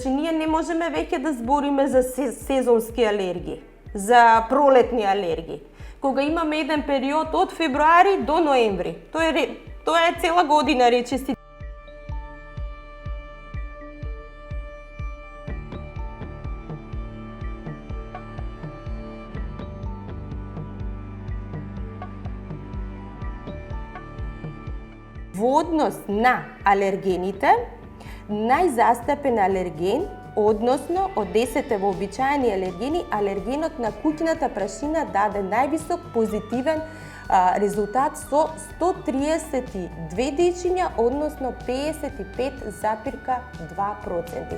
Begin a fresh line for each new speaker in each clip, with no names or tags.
Значи, ние не можеме веќе да збориме за сезонски алергии, за пролетни алергии. Кога имаме еден период од февруари до ноември. Тоа е цела година, речиси. Во однос на алергените, најзастапен алерген, односно од 10 вообичаени алергени, алергенот на куќната прашина даде највисок позитивен резултат со 132 дечиња, односно 55,2%.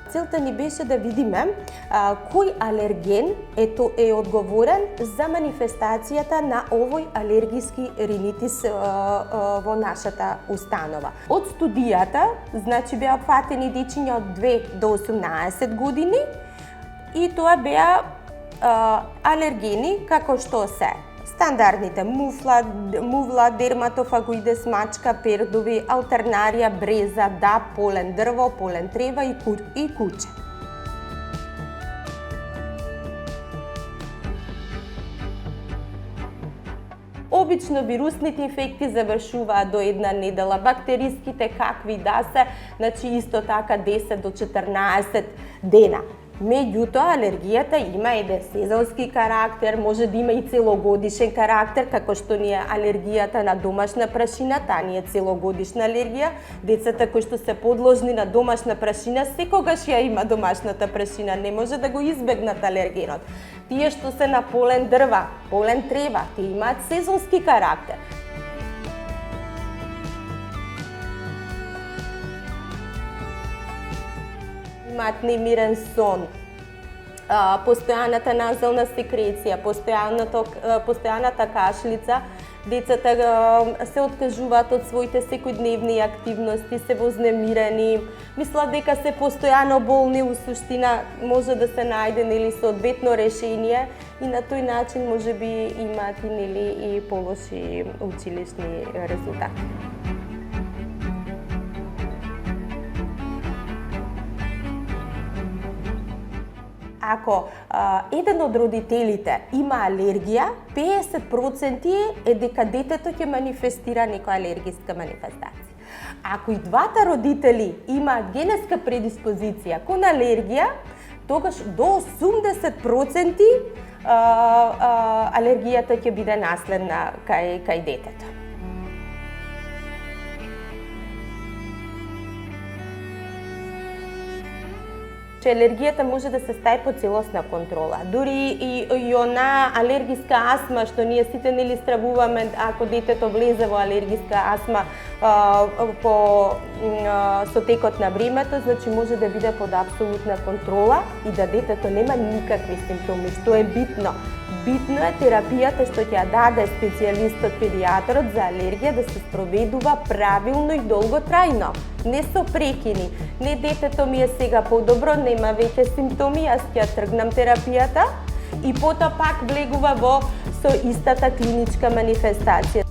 Целта ни беше да видиме кој алерген е одговорен за манифестацијата на овој алергиски ринитис во нашата установа. Од студијата, значи беа опфатени дечиња од 2 до 18 години и тоа беа алергени како што се стандардните мувла, дерматофагоидес, мачка, пердови, алтернарија, бреза, даб, полен дрво, полен трева и куче. Обично вирусните инфекти завршуваат до една недела, бактериските какви да се, значи исто така 10 до 14 дена. Меѓутоа, алергијата има еден сезонски карактер, може да има и целогодишен карактер, како што ни е алергијата на домашна прашина, таа ни е целогодишна алергија. Децата кои што се подложни на домашна прашина, секогаш ја има домашната прашина, не може да го избегнат алергенот. Тие што се на полен дрва, полен трева, тие имаат сезонски карактер. Имаат немирен сон, постојаната назална секреција, постојаната кашлица, децата се откажуваат од своите секојдневни активности, се вознемирени, мислат дека се постојано болни, у суштина може да се најде нели соодветно решение и на тој начин можеби имаат и полоши училишни резултати. Ако еден од родителите има алергија, 50% е дека детето ќе манифестира некоја алергиска манифестација. Ако и двата родители имаат генетска предиспозиција кон алергија, тогаш до 80% алергијата ќе биде наследна кај детето. Че алергијата може да се стави под целосна контрола. Дури и она алергиска астма што ние сите нели стравуваме ако детето влезе во алергиска астма со текот на времето, значи може да биде под апсолутна контрола и да детето нема никакви симптоми, што е битно. Битно е терапијата што ќе ја даде специјалистот педијатрот за алергија да се спроведува правилно и долготрајно. Не со прекини. Не детето ми е сега подобро, нема веќе симптоми, јас ќе ја тргнам терапијата и потоа пак влегува со истата клиничка манифестација.